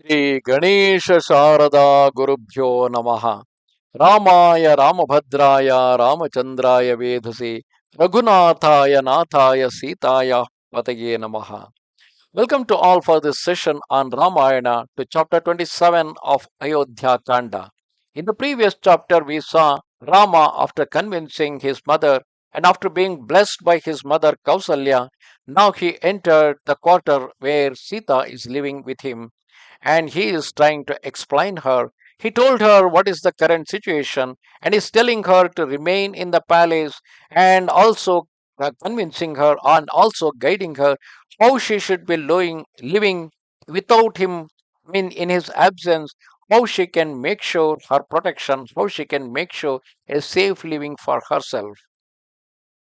Shri Ganesha Sharada Gurubhyo Namaha Ramaya Ramabhadraya Ramachandraya Vedhase Raghunathaya Nathaya Sitaya Pataye Namaha. Welcome to all for this session on Ramayana to chapter 27 of Ayodhya Kanda. In the previous chapter, we saw Rama after convincing his mother and after being blessed by his mother Kausalya. Now he entered the quarter where Sita is living with him and he is trying to explain her. He told her what is the current situation and is telling her to remain in the palace and also convincing her and also guiding her how she should be living without him in his absence, how she can make sure her protection, how she can make sure a safe living for herself.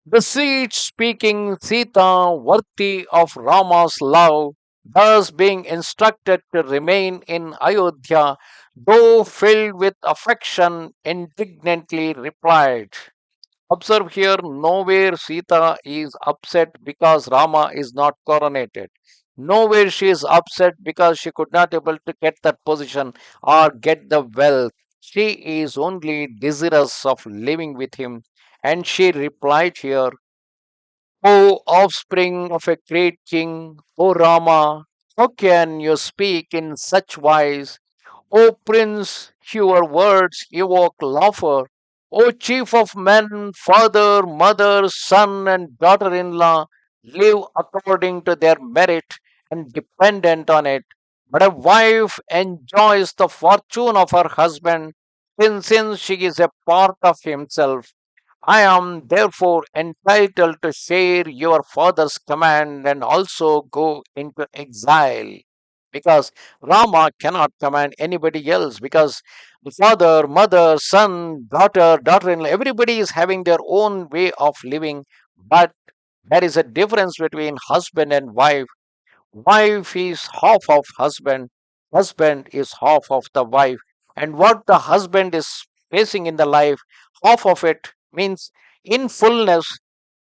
The seed speaking Sita, worthy of Rama's love, thus being instructed to remain in Ayodhya, though filled with affection, indignantly replied. Observe here, nowhere Sita is upset because Rama is not coronated. Nowhere she is upset because she could not able to get that position or get the wealth. She is only desirous of living with him. And she replied here, O offspring of a great king, O Rama, how can you speak in such wise? O prince, your words evoke laughter. O chief of men, father, mother, son, and daughter in law live according to their merit and dependent on it. But a wife enjoys the fortune of her husband since she is a part of himself. I am therefore entitled to share your father's command and also go into exile. Because Rama cannot command anybody else, because the father, mother, son, daughter, daughter in law, everybody is having their own way of living. But there is a difference between husband and wife. Wife is half of husband, husband is half of the wife. And what the husband is facing in the life, half of it means in fullness,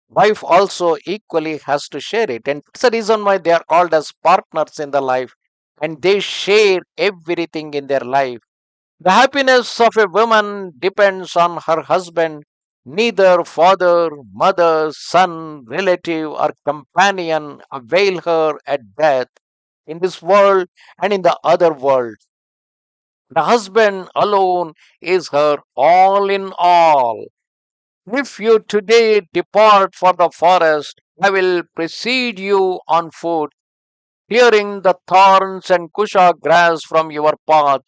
wife also equally has to share it. And that's the reason why they are called as partners in the life and they share everything in their life. The happiness of a woman depends on her husband. Neither father, mother, son, relative, or companion avail her at death in this world and in the other world. The husband alone is her all in all. If you today depart for the forest, I will precede you on foot, clearing the thorns and kusha grass from your path.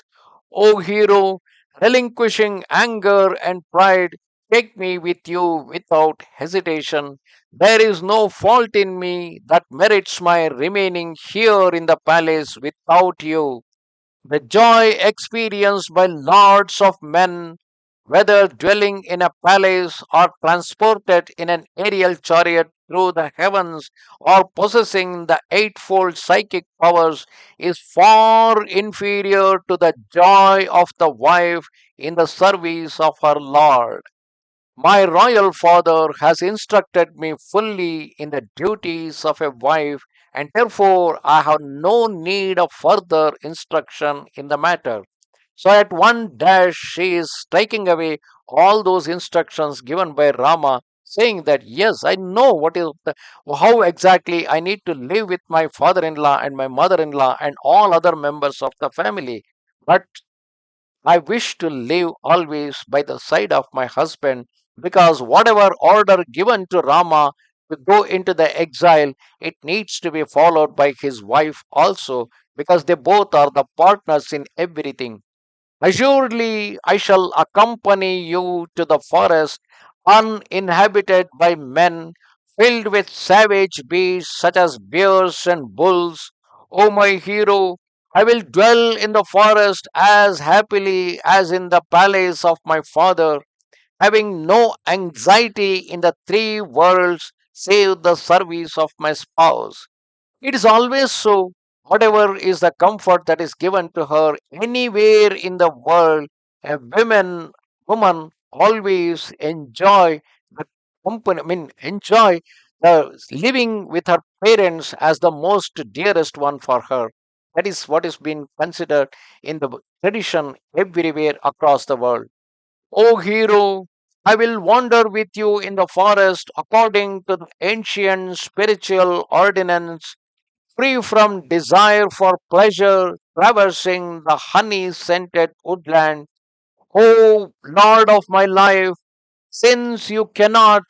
O hero, relinquishing anger and pride, take me with you without hesitation. There is no fault in me that merits my remaining here in the palace without you. The joy experienced by lords of men, whether dwelling in a palace or transported in an aerial chariot through the heavens or possessing the eightfold psychic powers, is far inferior to the joy of the wife in the service of her lord. My royal father has instructed me fully in the duties of a wife, and therefore I have no need of further instruction in the matter. So at one dash, she is striking away all those instructions given by Rama, saying that yes, I know how exactly I need to live with my father-in-law and my mother-in-law and all other members of the family. But I wish to live always by the side of my husband because whatever order given to Rama to go into the exile, it needs to be followed by his wife also because they both are the partners in everything. Assuredly, I shall accompany you to the forest uninhabited by men, filled with savage beasts such as bears and bulls. O my hero, I will dwell in the forest as happily as in the palace of my father, having no anxiety in the three worlds save the service of my spouse. It is always so. Whatever is the comfort that is given to her anywhere in the world, a woman always enjoy the company. Enjoy the living with her parents as the most dearest one for her. That is what is being considered in the tradition everywhere across the world. O hero, I will wander with you in the forest according to the ancient spiritual ordinance, free from desire for pleasure, traversing the honey scented woodland. O Lord of my life, since you can't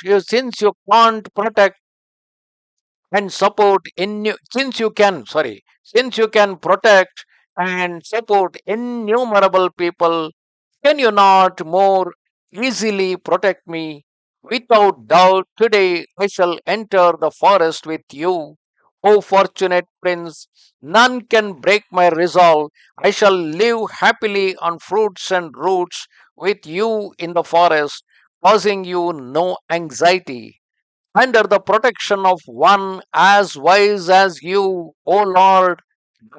protect and support since you can protect and support innumerable people, can you not more easily protect me? Without doubt, today I shall enter the forest with you. O fortunate prince, none can break my resolve. I shall live happily on fruits and roots with you in the forest, causing you no anxiety. Under the protection of one as wise as you, O Lord,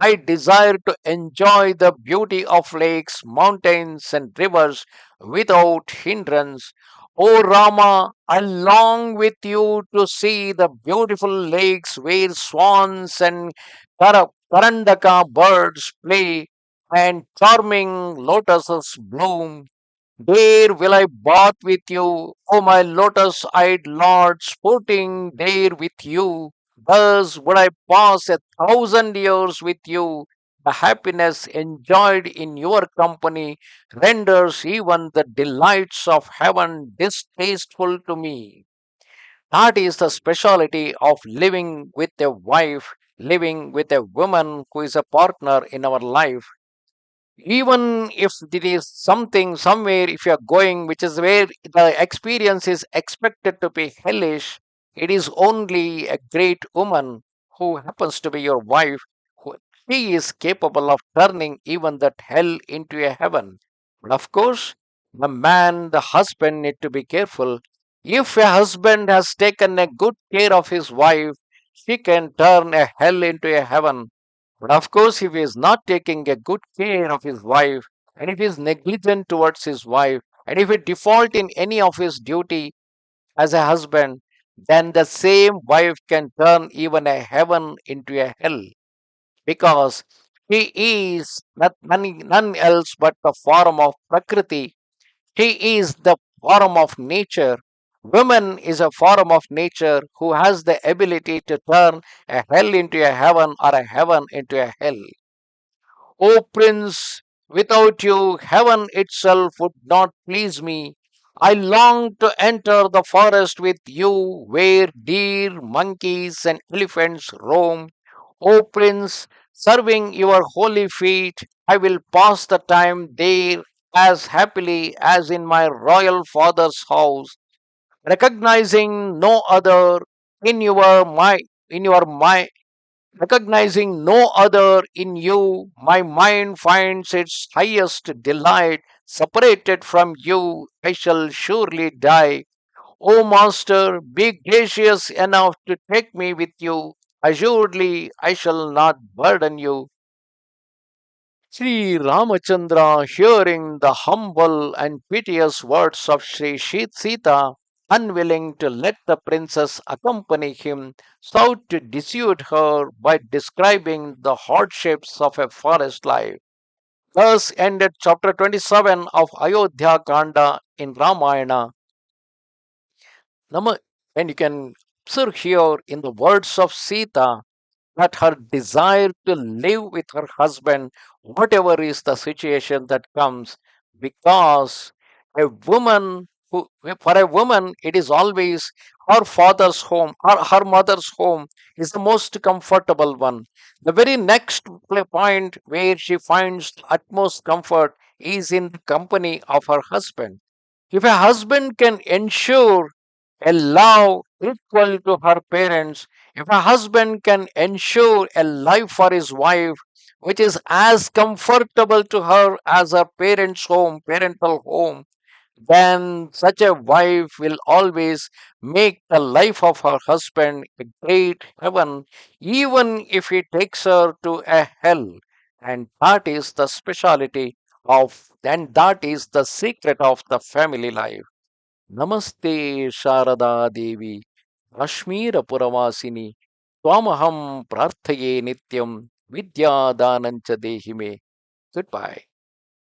I desire to enjoy the beauty of lakes, mountains, and rivers without hindrance. O Rama, I long with you to see the beautiful lakes where swans and karandaka birds play and charming lotuses bloom. There will I bath with you, O my lotus eyed Lord, sporting there with you. Thus would I pass 1,000 years with you. The happiness enjoyed in your company renders even the delights of heaven distasteful to me. That is the speciality of living with a wife, living with a woman who is a partner in our life. Even if it is something somewhere, if you are going which is where the experience is expected to be hellish, it is only a great woman who happens to be your wife who she is capable of turning even that hell into a heaven. But of course, the man, the husband, need to be careful. If a husband has taken a good care of his wife, she can turn a hell into a heaven. But of course, if he is not taking a good care of his wife, and if he is negligent towards his wife, and if he default in any of his duty as a husband, then the same wife can turn even a heaven into a hell, because he is none else but the form of Prakriti. He is the form of nature. Woman is a form of nature who has the ability to turn a hell into a heaven or a heaven into a hell. O Prince, without you, heaven itself would not please me. I long to enter the forest with you, where deer, monkeys, and elephants roam. O Prince, serving your holy feet, I will pass the time there as happily as in my royal father's house, recognizing no other in your my in your my recognizing no other in you, my mind finds its highest delight. Separated from you, I shall surely die. O Master, be gracious enough to take me with you. Assuredly, I shall not burden you. Sri Ramachandra, hearing the humble and piteous words of Sita, unwilling to let the princess accompany him, sought to dissuade her by describing the hardships of a forest life. Thus ended chapter 27 of Ayodhya Kanda in Ramayana. Nama- And you can observe here in the words of Sita that her desire to live with her husband, whatever is the situation that comes, because a woman for a woman, it is always her father's home or her mother's home is the most comfortable one. The very next point where she finds utmost comfort is in the company of her husband. If a husband can ensure a love equal to her parents, if a husband can ensure a life for his wife which is as comfortable to her as her parents' home, parental home, then such a wife will always make the life of her husband a great heaven, even if he takes her to a hell. And that is the speciality and that is the secret of the family life. नमस्ते शारदा देवी काश्मीरपुरवासिनी त्वामहं प्रार्थये नित्यं विद्यादानं च देहि मे. Goodbye.